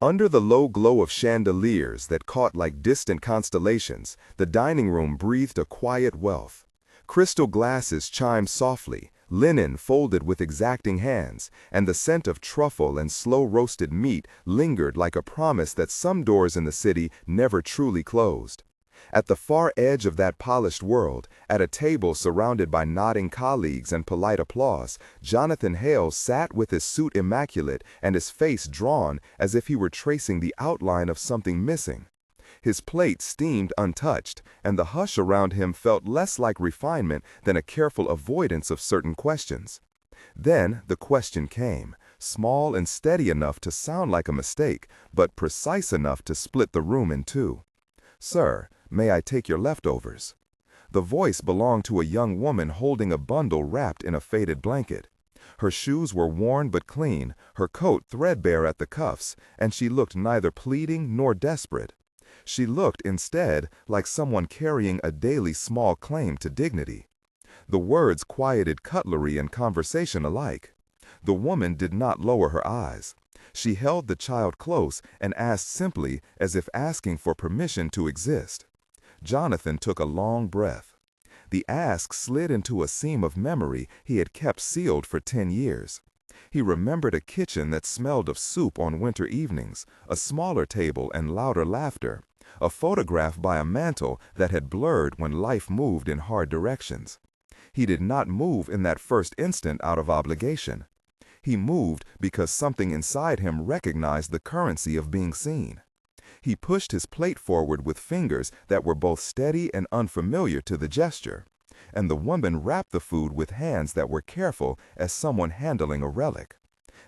Under the low glow of chandeliers that caught like distant constellations, the dining room breathed a quiet wealth. Crystal glasses chimed softly, linen folded with exacting hands, and the scent of truffle and slow-roasted meat lingered like a promise that some doors in the city never truly closed. At the far edge of that polished world, at a table surrounded by nodding colleagues and polite applause, Jonathan Hale sat with his suit immaculate and his face drawn as if he were tracing the outline of something missing. His plate steamed untouched, and the hush around him felt less like refinement than a careful avoidance of certain questions. Then the question came, small and steady enough to sound like a mistake, but precise enough to split the room in two. "Sir, may I take your leftovers?" The voice belonged to a young woman holding a bundle wrapped in a faded blanket. Her shoes were worn but clean, her coat threadbare at the cuffs, and she looked neither pleading nor desperate. She looked, instead, like someone carrying a daily small claim to dignity. The words quieted cutlery and conversation alike. The woman did not lower her eyes. She held the child close and asked simply, as if asking for permission to exist. Jonathan took a long breath. The ask slid into a seam of memory he had kept sealed for 10 years. He remembered a kitchen that smelled of soup on winter evenings, a smaller table and louder laughter, a photograph by a mantel that had blurred when life moved in hard directions. He did not move in that first instant out of obligation. He moved because something inside him recognized the currency of being seen. He pushed his plate forward with fingers that were both steady and unfamiliar to the gesture, and the woman wrapped the food with hands that were careful as someone handling a relic.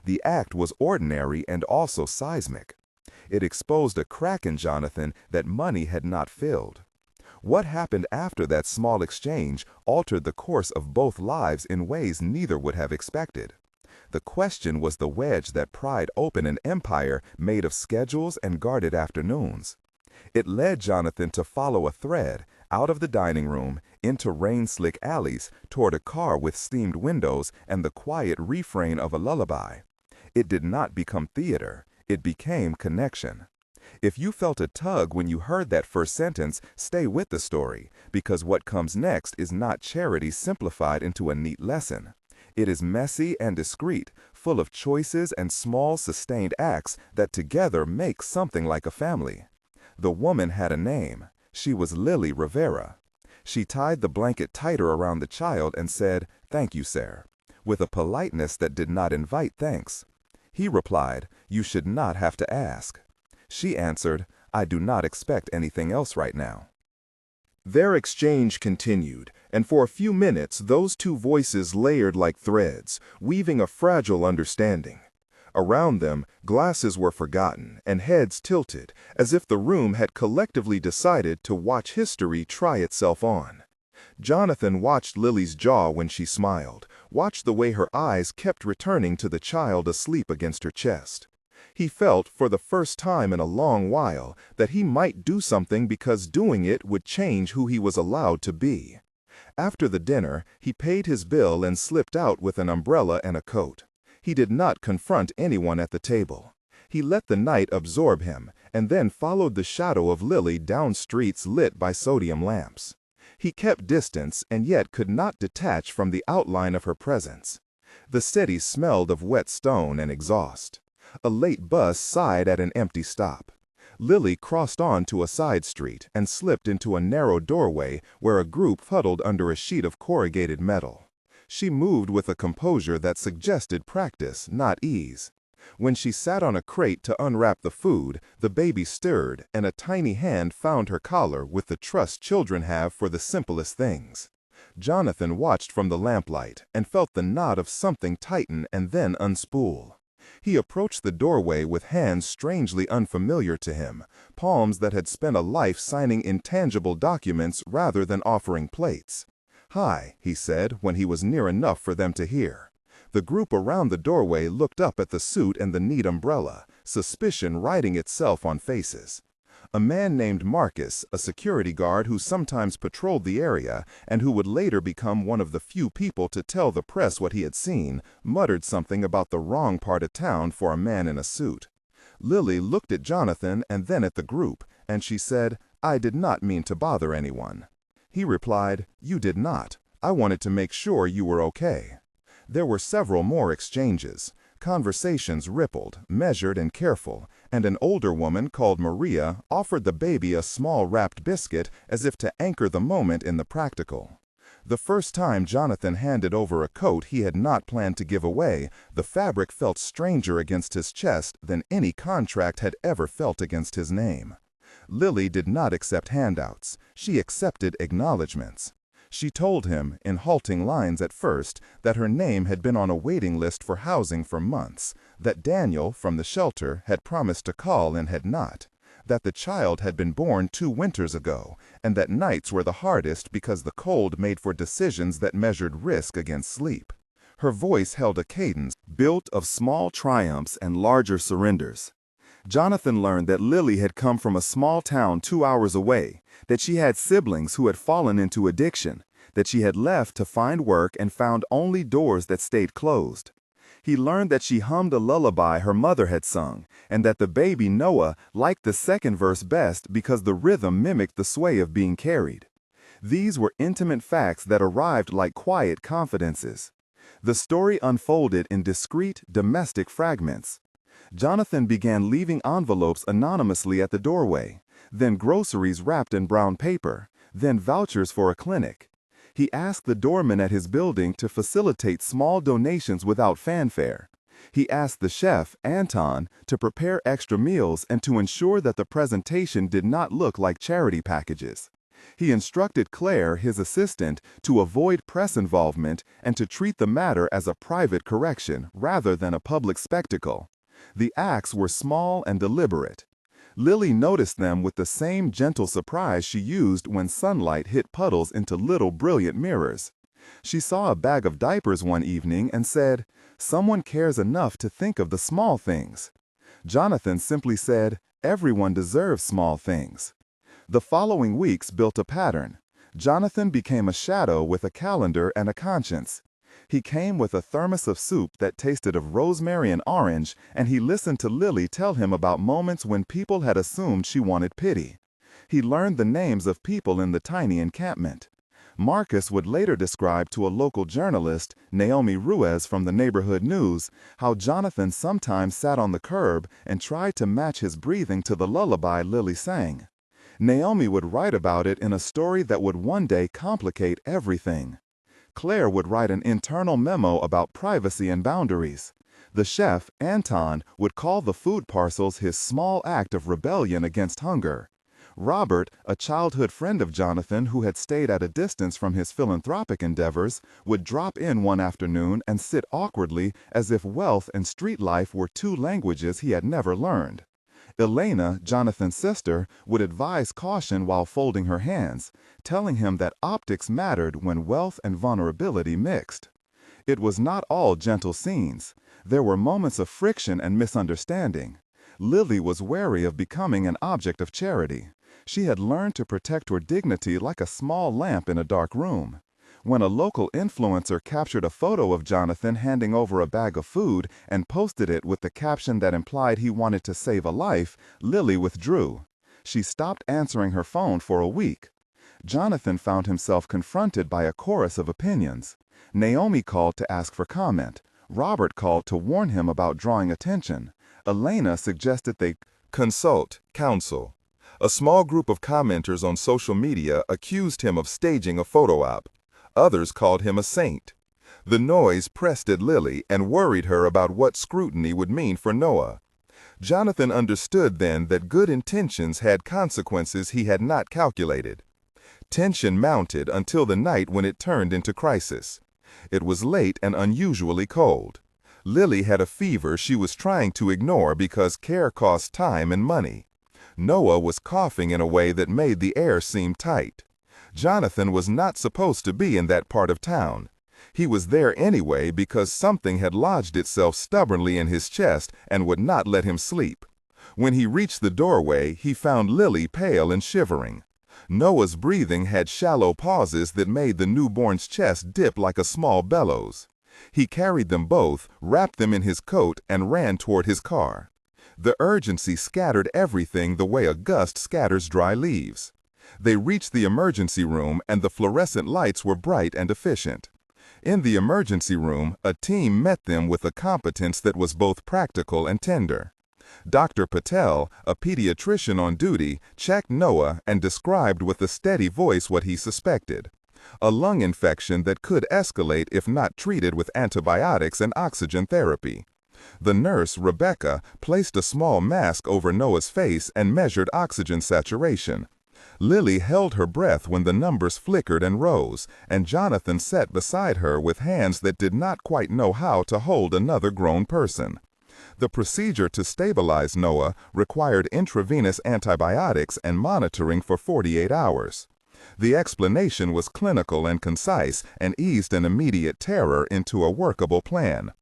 The act was ordinary and also seismic. It exposed a crack in Jonathan that money had not filled. What happened after that small exchange altered the course of both lives in ways neither would have expected. The question was the wedge that pried open an empire made of schedules and guarded afternoons. It led Jonathan to follow a thread, out of the dining room, into rain-slick alleys, toward a car with steamed windows and the quiet refrain of a lullaby. It did not become theater, it became connection. If you felt a tug when you heard that first sentence, stay with the story, because what comes next is not charity simplified into a neat lesson. It is messy and discreet, full of choices and small sustained acts that together make something like a family. The woman had a name. She was Lily Rivera. She tied the blanket tighter around the child and said, "Thank you, sir," with a politeness that did not invite thanks. He replied, "You should not have to ask." She answered, "I do not expect anything else right now." Their exchange continued, and for a few minutes those two voices layered like threads, weaving a fragile understanding. Around them, glasses were forgotten and heads tilted, as if the room had collectively decided to watch history try itself on. Jonathan watched Lily's jaw when she smiled, watched the way her eyes kept returning to the child asleep against her chest. He felt, for the first time in a long while, that he might do something because doing it would change who he was allowed to be. After the dinner, he paid his bill and slipped out with an umbrella and a coat. He did not confront anyone at the table. He let the night absorb him, and then followed the shadow of Lily down streets lit by sodium lamps. He kept distance and yet could not detach from the outline of her presence. The city smelled of wet stone and exhaust. A late bus sighed at an empty stop. Lily crossed on to a side street and slipped into a narrow doorway where a group huddled under a sheet of corrugated metal. She moved with a composure that suggested practice, not ease. When she sat on a crate to unwrap the food, the baby stirred, and a tiny hand found her collar with the trust children have for the simplest things. Jonathan watched from the lamplight and felt the knot of something tighten and then unspool. He approached the doorway with hands strangely unfamiliar to him, palms that had spent a life signing intangible documents rather than offering plates. "Hi," he said when he was near enough for them to hear. The group around the doorway looked up at the suit and the neat umbrella, suspicion writing itself on faces. A man named Marcus, a security guard who sometimes patrolled the area and who would later become one of the few people to tell the press what he had seen, muttered something about the wrong part of town for a man in a suit. Lily looked at Jonathan and then at the group, and she said, "I did not mean to bother anyone." He replied, "You did not. I wanted to make sure you were okay." There were several more exchanges. Conversations rippled, measured and careful, and an older woman called Maria offered the baby a small wrapped biscuit as if to anchor the moment in the practical. The first time Jonathan handed over a coat he had not planned to give away, the fabric felt stranger against his chest than any contract had ever felt against his name. Lily did not accept handouts. She accepted acknowledgments. She told him, in halting lines at first, that her name had been on a waiting list for housing for months, that Daniel, from the shelter, had promised to call and had not, that the child had been born 2 winters ago, and that nights were the hardest because the cold made for decisions that measured risk against sleep. Her voice held a cadence built of small triumphs and larger surrenders. Jonathan learned that Lily had come from a small town 2 hours away, that she had siblings who had fallen into addiction, that she had left to find work and found only doors that stayed closed. He learned that she hummed a lullaby her mother had sung, and that the baby Noah liked the second verse best because the rhythm mimicked the sway of being carried. These were intimate facts that arrived like quiet confidences. The story unfolded in discreet, domestic fragments. Jonathan began leaving envelopes anonymously at the doorway, then groceries wrapped in brown paper, then vouchers for a clinic. He asked the doorman at his building to facilitate small donations without fanfare. He asked the chef, Anton, to prepare extra meals and to ensure that the presentation did not look like charity packages. He instructed Claire, his assistant, to avoid press involvement and to treat the matter as a private correction rather than a public spectacle. The acts were small and deliberate. Lily noticed them with the same gentle surprise she used when sunlight hit puddles into little brilliant mirrors. She saw a bag of diapers one evening and said, "Someone cares enough to think of the small things." Jonathan simply said, "Everyone deserves small things." The following weeks built a pattern. Jonathan became a shadow with a calendar and a conscience. He came with a thermos of soup that tasted of rosemary and orange, and he listened to Lily tell him about moments when people had assumed she wanted pity. He learned the names of people in the tiny encampment. Marcus would later describe to a local journalist, Naomi Ruiz from the Neighborhood News, how Jonathan sometimes sat on the curb and tried to match his breathing to the lullaby Lily sang. Naomi would write about it in a story that would one day complicate everything. Claire would write an internal memo about privacy and boundaries. The chef, Anton, would call the food parcels his small act of rebellion against hunger. Robert, a childhood friend of Jonathan who had stayed at a distance from his philanthropic endeavors, would drop in one afternoon and sit awkwardly as if wealth and street life were 2 languages he had never learned. Elena, Jonathan's sister, would advise caution while folding her hands, telling him that optics mattered when wealth and vulnerability mixed. It was not all gentle scenes. There were moments of friction and misunderstanding. Lily was wary of becoming an object of charity. She had learned to protect her dignity like a small lamp in a dark room. When a local influencer captured a photo of Jonathan handing over a bag of food and posted it with the caption that implied he wanted to save a life, Lily withdrew. She stopped answering her phone for a week. Jonathan found himself confronted by a chorus of opinions. Naomi called to ask for comment. Robert called to warn him about drawing attention. Elena suggested they consult counsel. A small group of commenters on social media accused him of staging a photo op. Others called him a saint. The noise pressed at Lily and worried her about what scrutiny would mean for Noah. Jonathan understood then that good intentions had consequences he had not calculated. Tension mounted until the night when it turned into crisis. It was late and unusually cold. Lily had a fever she was trying to ignore because care cost time and money. Noah was coughing in a way that made the air seem tight. Jonathan was not supposed to be in that part of town. He was there anyway because something had lodged itself stubbornly in his chest and would not let him sleep. When he reached the doorway, he found Lily pale and shivering. Noah's breathing had shallow pauses that made the newborn's chest dip like a small bellows. He carried them both, wrapped them in his coat, and ran toward his car. The urgency scattered everything the way a gust scatters dry leaves. They reached the emergency room and the fluorescent lights were bright and efficient. In the emergency room, a team met them with a competence that was both practical and tender. Dr. Patel, a pediatrician on duty, checked Noah and described with a steady voice what he suspected: a lung infection that could escalate if not treated with antibiotics and oxygen therapy. The nurse, Rebecca, placed a small mask over Noah's face and measured oxygen saturation. Lily held her breath when the numbers flickered and rose, and Jonathan sat beside her with hands that did not quite know how to hold another grown person. The procedure to stabilize Noah required intravenous antibiotics and monitoring for 48 hours. The explanation was clinical and concise and eased an immediate terror into a workable plan.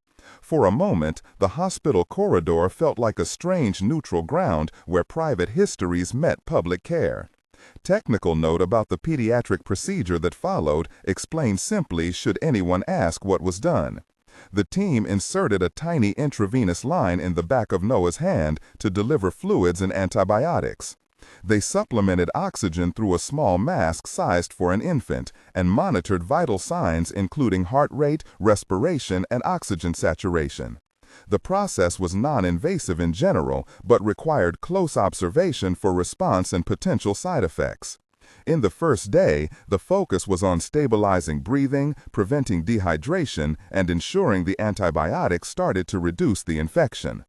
For a moment, the hospital corridor felt like a strange neutral ground where private histories met public care. Technical note about the pediatric procedure that followed explained simply should anyone ask what was done. The team inserted a tiny intravenous line in the back of Noah's hand to deliver fluids and antibiotics. They supplemented oxygen through a small mask sized for an infant and monitored vital signs including heart rate, respiration, and oxygen saturation. The process was non-invasive in general, but required close observation for response and potential side effects. In the first day, the focus was on stabilizing breathing, preventing dehydration, and ensuring the antibiotics started to reduce the infection.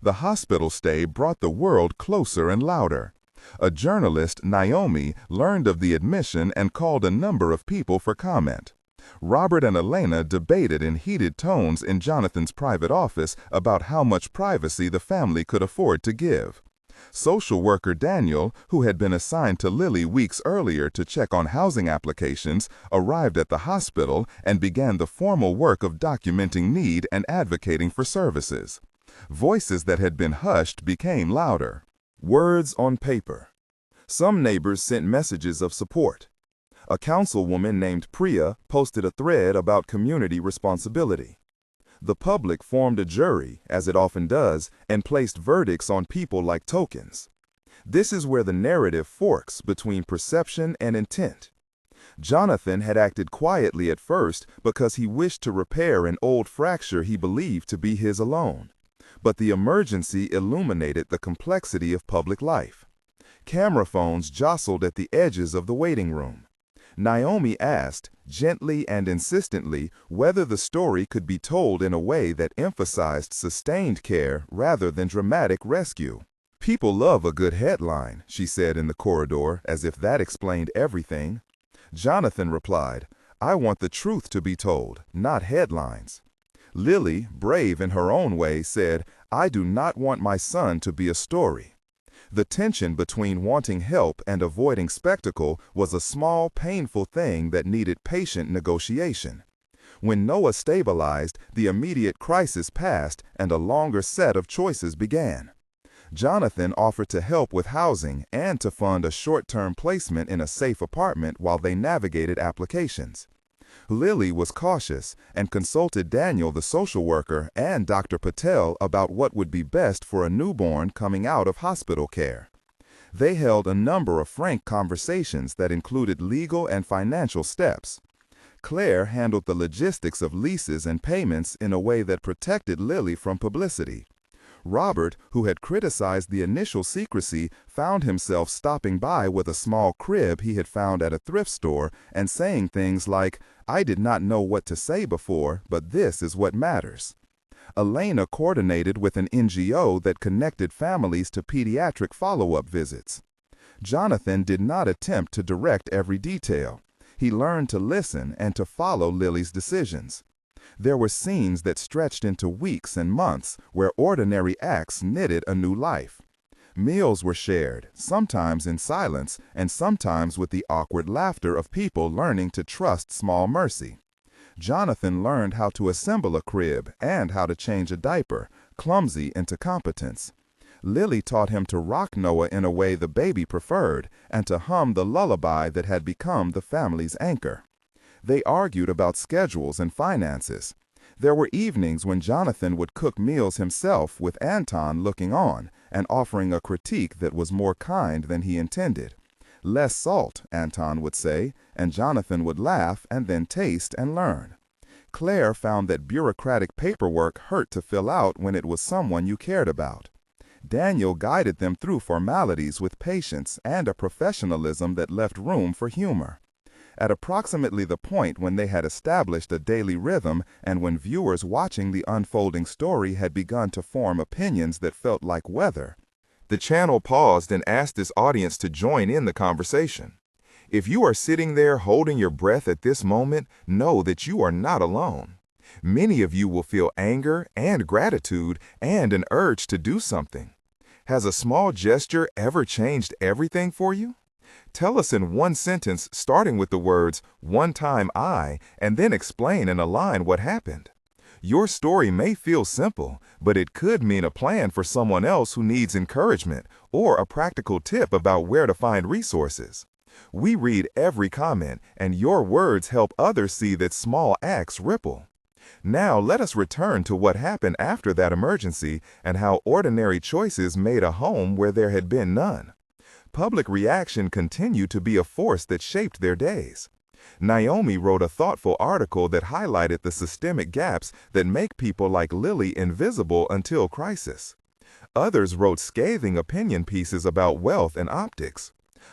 The hospital stay brought the world closer and louder. A journalist, Naomi, learned of the admission and called a number of people for comment. Robert and Elena debated in heated tones in Jonathan's private office about how much privacy the family could afford to give. Social worker Daniel, who had been assigned to Lily weeks earlier to check on housing applications, arrived at the hospital and began the formal work of documenting need and advocating for services. Voices that had been hushed became louder. Words on paper. Some neighbors sent messages of support. A councilwoman named Priya posted a thread about community responsibility. The public formed a jury, as it often does, and placed verdicts on people like tokens. This is where the narrative forks between perception and intent. Jonathan had acted quietly at first because he wished to repair an old fracture he believed to be his alone. But the emergency illuminated the complexity of public life. Camera phones jostled at the edges of the waiting room. Naomi asked, gently and insistently, whether the story could be told in a way that emphasized sustained care rather than dramatic rescue. "People love a good headline," she said in the corridor, as if that explained everything. Jonathan replied, "I want the truth to be told, not headlines." Lily, brave in her own way, said, "I do not want my son to be a story." The tension between wanting help and avoiding spectacle was a small, painful thing that needed patient negotiation. When Noah stabilized, the immediate crisis passed and a longer set of choices began. Jonathan offered to help with housing and to fund a short-term placement in a safe apartment while they navigated applications. Lily was cautious and consulted Daniel, the social worker, and Dr. Patel about what would be best for a newborn coming out of hospital care. They held a number of frank conversations that included legal and financial steps. Claire handled the logistics of leases and payments in a way that protected Lily from publicity. Robert, who had criticized the initial secrecy, found himself stopping by with a small crib he had found at a thrift store and saying things like, "I did not know what to say before, but this is what matters." Elena coordinated with an NGO that connected families to pediatric follow-up visits. Jonathan did not attempt to direct every detail. He learned to listen and to follow Lily's decisions. There were scenes that stretched into weeks and months where ordinary acts knitted a new life. Meals were shared, sometimes in silence and sometimes with the awkward laughter of people learning to trust small mercy. Jonathan learned how to assemble a crib and how to change a diaper, clumsy into competence. Lily taught him to rock Noah in a way the baby preferred and to hum the lullaby that had become the family's anchor. They argued about schedules and finances. There were evenings when Jonathan would cook meals himself with Anton looking on, and offering a critique that was more kind than he intended. "Less salt," Anton would say, and Jonathan would laugh and then taste and learn. Claire found that bureaucratic paperwork hurt to fill out when it was someone you cared about. Daniel guided them through formalities with patience and a professionalism that left room for humor. At approximately the point when they had established a daily rhythm and when viewers watching the unfolding story had begun to form opinions that felt like weather, the channel paused and asked its audience to join in the conversation. If you are sitting there holding your breath at this moment, know that you are not alone. Many of you will feel anger and gratitude and an urge to do something. Has a small gesture ever changed everything for you? Tell us in one sentence, starting with the words, "one time I," and then explain in a line what happened. Your story may feel simple, but it could mean a plan for someone else who needs encouragement or a practical tip about where to find resources. We read every comment, and your words help others see that small acts ripple. Now let us return to what happened after that emergency and how ordinary choices made a home where there had been none. Public reaction continued to be a force that shaped their days. Naomi wrote a thoughtful article that highlighted the systemic gaps that make people like Lily invisible until crisis. Others wrote scathing opinion pieces about wealth and optics.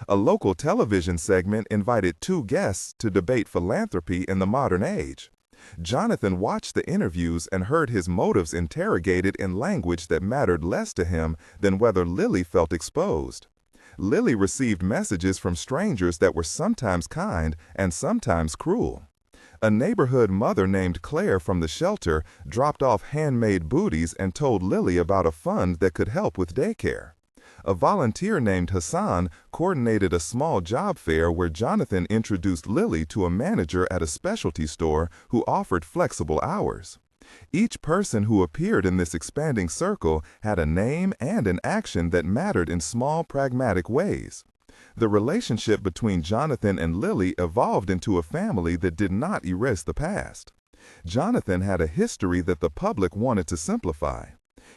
A local television segment invited two guests to debate philanthropy in the modern age. Jonathan watched the interviews and heard his motives interrogated in language that mattered less to him than whether Lily felt exposed. Lily received messages from strangers that were sometimes kind and sometimes cruel. A neighborhood mother named Claire from the shelter dropped off handmade booties and told Lily about a fund that could help with daycare. A volunteer named Hassan coordinated a small job fair where Jonathan introduced Lily to a manager at a specialty store who offered flexible hours. Each person who appeared in this expanding circle had a name and an action that mattered in small, pragmatic ways. The relationship between Jonathan and Lily evolved into a family that did not erase the past. Jonathan had a history that the public wanted to simplify.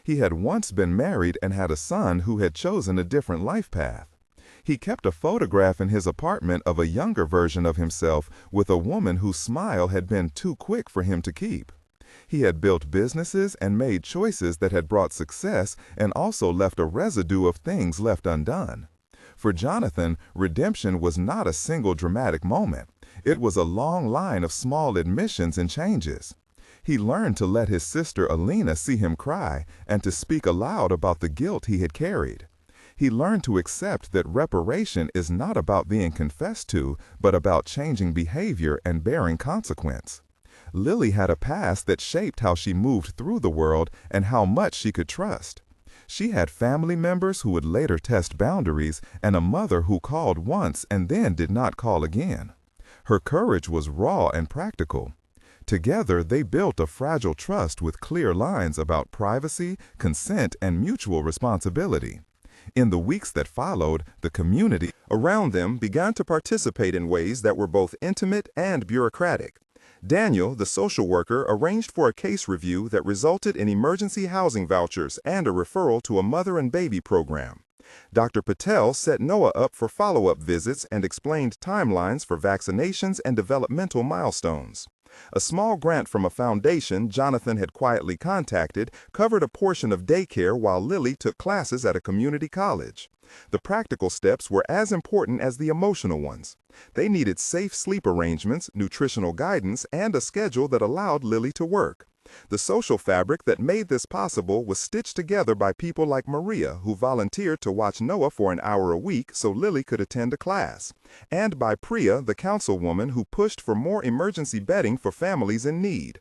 He had once been married and had a son who had chosen a different life path. He kept a photograph in his apartment of a younger version of himself with a woman whose smile had been too quick for him to keep. He had built businesses and made choices that had brought success and also left a residue of things left undone. For Jonathan, redemption was not a single dramatic moment. It was a long line of small admissions and changes. He learned to let his sister Alina see him cry and to speak aloud about the guilt he had carried. He learned to accept that reparation is not about being confessed to, but about changing behavior and bearing consequence. Lily had a past that shaped how she moved through the world and how much she could trust. She had family members who would later test boundaries and a mother who called once and then did not call again. Her courage was raw and practical. Together, they built a fragile trust with clear lines about privacy, consent, and mutual responsibility. In the weeks that followed, the community around them began to participate in ways that were both intimate and bureaucratic. Daniel, the social worker, arranged for a case review that resulted in emergency housing vouchers and a referral to a mother and baby program. Dr. Patel set Noah up for follow-up visits and explained timelines for vaccinations and developmental milestones. A small grant from a foundation Jonathan had quietly contacted covered a portion of daycare while Lily took classes at a community college. The practical steps were as important as the emotional ones. They needed safe sleep arrangements, nutritional guidance, and a schedule that allowed Lily to work. The social fabric that made this possible was stitched together by people like Maria, who volunteered to watch Noah for an hour a week so Lily could attend a class, and by Priya, the councilwoman who pushed for more emergency bedding for families in need.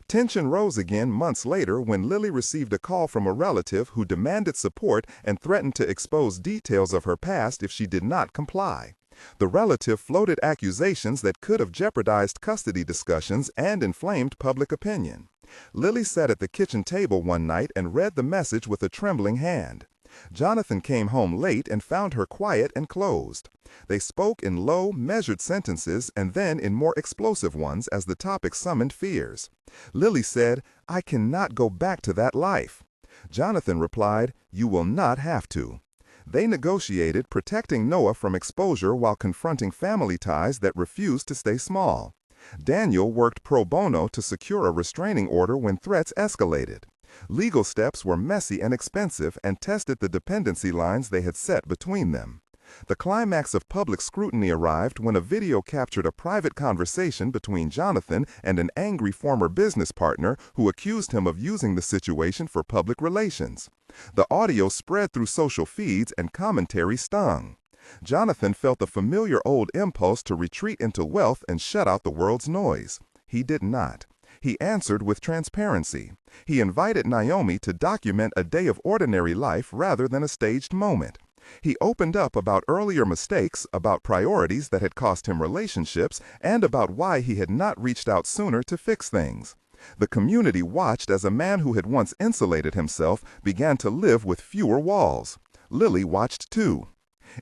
Tension rose again months later when Lily received a call from a relative who demanded support and threatened to expose details of her past if she did not comply. The relative floated accusations that could have jeopardized custody discussions and inflamed public opinion. Lily sat at the kitchen table one night and read the message with a trembling hand. Jonathan came home late and found her quiet and closed. They spoke in low, measured sentences and then in more explosive ones as the topic summoned fears. Lily said, "I cannot go back to that life." Jonathan replied, "You will not have to." They negotiated, protecting Noah from exposure while confronting family ties that refused to stay small. Daniel worked pro bono to secure a restraining order when threats escalated. Legal steps were messy and expensive and tested the dependency lines they had set between them. The climax of public scrutiny arrived when a video captured a private conversation between Jonathan and an angry former business partner who accused him of using the situation for public relations. The audio spread through social feeds and commentary stung. Jonathan felt the familiar old impulse to retreat into wealth and shut out the world's noise. He did not. He answered with transparency. He invited Naomi to document a day of ordinary life rather than a staged moment. He opened up about earlier mistakes, about priorities that had cost him relationships, and about why he had not reached out sooner to fix things. The community watched as a man who had once insulated himself began to live with fewer walls. Lily watched too.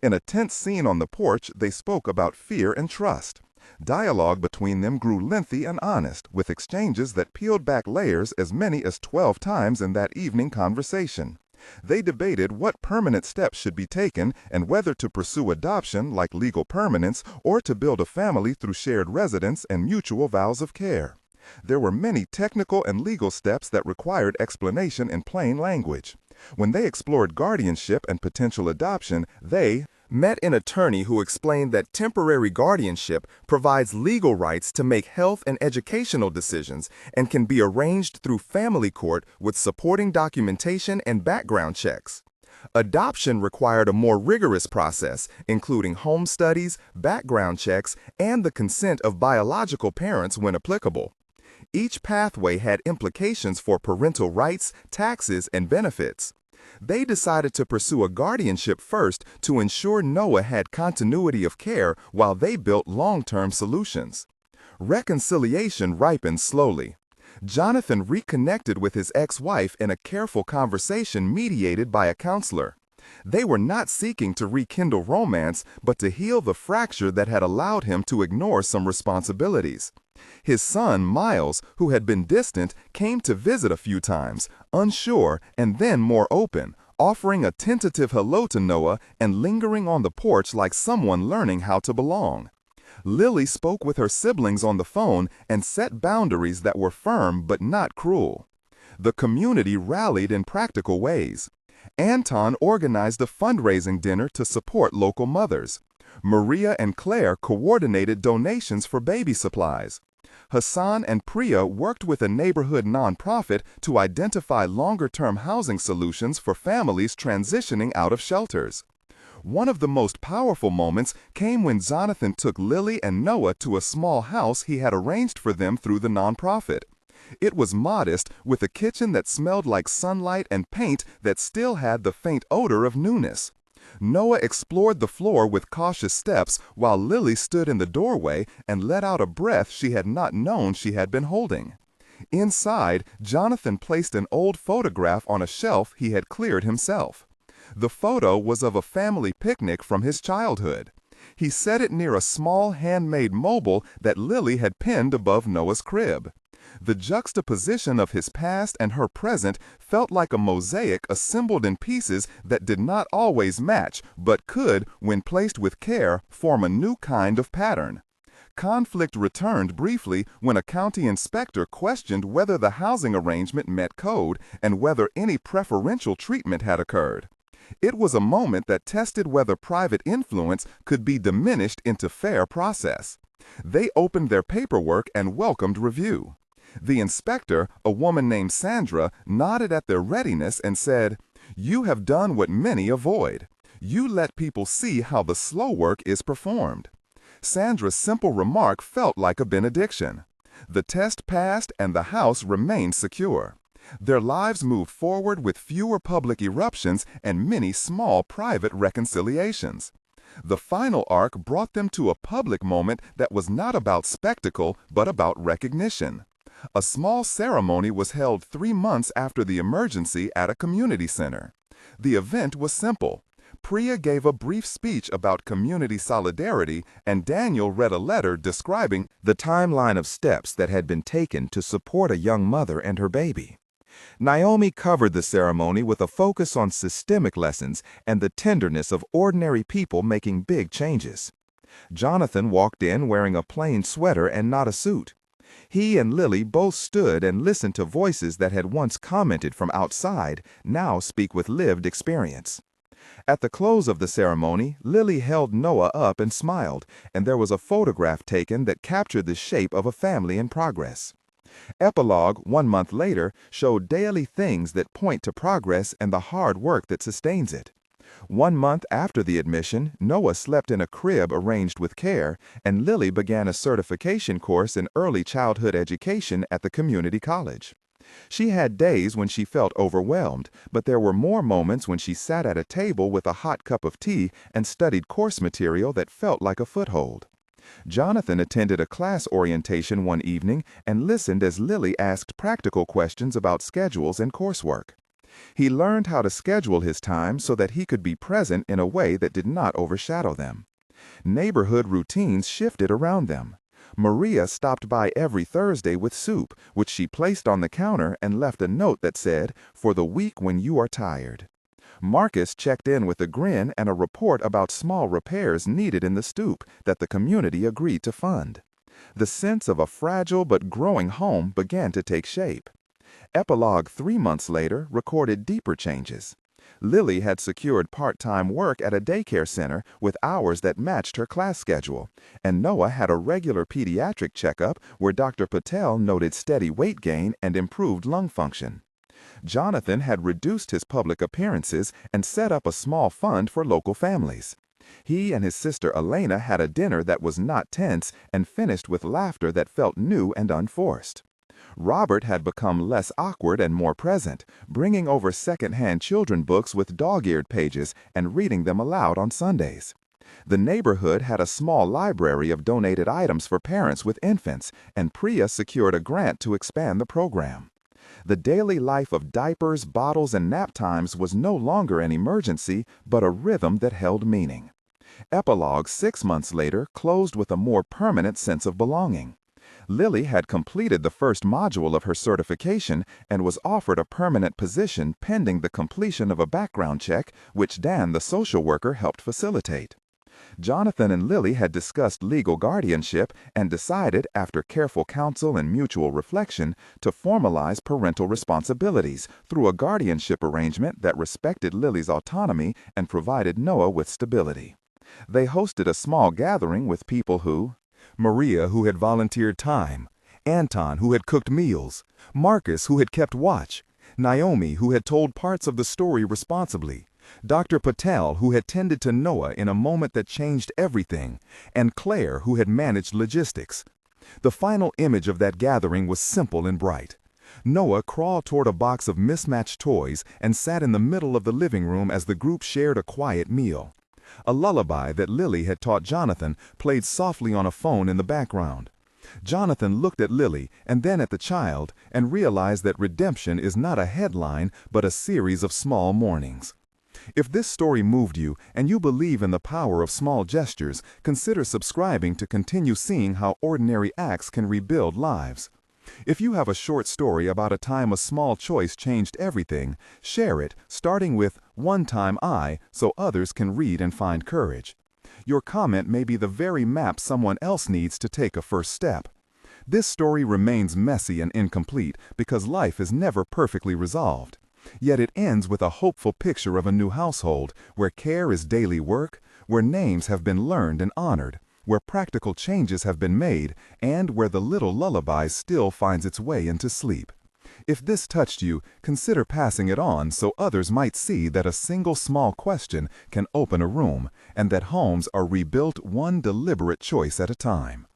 In a tense scene on the porch, they spoke about fear and trust. Dialogue between them grew lengthy and honest, with exchanges that peeled back layers as many as 12 times in that evening conversation. They debated what permanent steps should be taken and whether to pursue adoption like legal permanence or to build a family through shared residence and mutual vows of care. There were many technical and legal steps that required explanation in plain language. When they explored guardianship and potential adoption, they met an attorney who explained that temporary guardianship provides legal rights to make health and educational decisions and can be arranged through family court with supporting documentation and background checks. Adoption required a more rigorous process, including home studies, background checks, and the consent of biological parents when applicable. Each pathway had implications for parental rights, taxes, and benefits. They decided to pursue a guardianship first to ensure Noah had continuity of care while they built long-term solutions. Reconciliation ripened slowly. Jonathan reconnected with his ex-wife in a careful conversation mediated by a counselor. They were not seeking to rekindle romance, but to heal the fracture that had allowed him to ignore some responsibilities. His son, Miles, who had been distant, came to visit a few times, unsure and then more open, offering a tentative hello to Noah and lingering on the porch like someone learning how to belong. Lily spoke with her siblings on the phone and set boundaries that were firm but not cruel. The community rallied in practical ways. Anton organized a fundraising dinner to support local mothers. Maria and Claire coordinated donations for baby supplies. Hassan and Priya worked with a neighborhood nonprofit to identify longer-term housing solutions for families transitioning out of shelters. One of the most powerful moments came when Jonathan took Lily and Noah to a small house he had arranged for them through the nonprofit. It was modest, with a kitchen that smelled like sunlight and paint that still had the faint odor of newness. Noah explored the floor with cautious steps while Lily stood in the doorway and let out a breath she had not known she had been holding. Inside, Jonathan placed an old photograph on a shelf he had cleared himself. The photo was of a family picnic from his childhood. He set it near a small handmade mobile that Lily had pinned above Noah's crib. The juxtaposition of his past and her present felt like a mosaic assembled in pieces that did not always match, but could, when placed with care, form a new kind of pattern. Conflict returned briefly when a county inspector questioned whether the housing arrangement met code and whether any preferential treatment had occurred. It was a moment that tested whether private influence could be diminished into fair process. They opened their paperwork and welcomed review. The inspector, a woman named Sandra, nodded at their readiness and said, "You have done what many avoid. You let people see how the slow work is performed." Sandra's simple remark felt like a benediction. The test passed and the house remained secure. Their lives moved forward with fewer public eruptions and many small private reconciliations. The final arc brought them to a public moment that was not about spectacle but about recognition. A small ceremony was held 3 months after the emergency at a community center. The event was simple. Priya gave a brief speech about community solidarity, and Daniel read a letter describing the timeline of steps that had been taken to support a young mother and her baby. Naomi covered the ceremony with a focus on systemic lessons and the tenderness of ordinary people making big changes. Jonathan walked in wearing a plain sweater and not a suit. He and Lily both stood and listened to voices that had once commented from outside, now speak with lived experience. At the close of the ceremony, Lily held Noah up and smiled, and there was a photograph taken that captured the shape of a family in progress. Epilogue, 1 month later, showed daily things that point to progress and the hard work that sustains it. 1 month after the admission, Noah slept in a crib arranged with care, and Lily began a certification course in early childhood education at the community college. She had days when she felt overwhelmed, but there were more moments when she sat at a table with a hot cup of tea and studied course material that felt like a foothold. Jonathan attended a class orientation one evening and listened as Lily asked practical questions about schedules and coursework. He learned how to schedule his time so that he could be present in a way that did not overshadow them. Neighborhood routines shifted around them. Maria stopped by every Thursday with soup, which she placed on the counter and left a note that said, "For the week when you are tired." Marcus checked in with a grin and a report about small repairs needed in the stoop that the community agreed to fund. The sense of a fragile but growing home began to take shape. Epilogue 3 months later recorded deeper changes. Lily had secured part-time work at a daycare center with hours that matched her class schedule, and Noah had a regular pediatric checkup where Dr. Patel noted steady weight gain and improved lung function. Jonathan had reduced his public appearances and set up a small fund for local families. He and his sister Elena had a dinner that was not tense and finished with laughter that felt new and unforced. Robert had become less awkward and more present, bringing over second-hand children books with dog-eared pages and reading them aloud on Sundays. The neighborhood had a small library of donated items for parents with infants, and Priya secured a grant to expand the program. The daily life of diapers, bottles, and nap times was no longer an emergency, but a rhythm that held meaning. Epilogue 6 months later closed with a more permanent sense of belonging. Lily had completed the first module of her certification and was offered a permanent position pending the completion of a background check, which Dan, the social worker, helped facilitate. Jonathan and Lily had discussed legal guardianship and decided, after careful counsel and mutual reflection, to formalize parental responsibilities through a guardianship arrangement that respected Lily's autonomy and provided Noah with stability. They hosted a small gathering with people who: Maria, who had volunteered time; Anton, who had cooked meals; Marcus, who had kept watch; Naomi, who had told parts of the story responsibly; Dr. Patel, who had tended to Noah in a moment that changed everything; and Claire, who had managed logistics. The final image of that gathering was simple and bright. Noah crawled toward a box of mismatched toys and sat in the middle of the living room as the group shared a quiet meal. A lullaby that Lily had taught Jonathan played softly on a phone in the background. Jonathan looked at Lily and then at the child and realized that redemption is not a headline but a series of small mornings. If this story moved you and you believe in the power of small gestures, consider subscribing to continue seeing how ordinary acts can rebuild lives. If you have a short story about a time a small choice changed everything, share it, starting with "One time I," so others can read and find courage. Your comment may be the very map someone else needs to take a first step. This story remains messy and incomplete because life is never perfectly resolved. Yet it ends with a hopeful picture of a new household where care is daily work, where names have been learned and honored, where practical changes have been made, and where the little lullaby still finds its way into sleep. If this touched you, consider passing it on so others might see that a single small question can open a room, and that homes are rebuilt one deliberate choice at a time.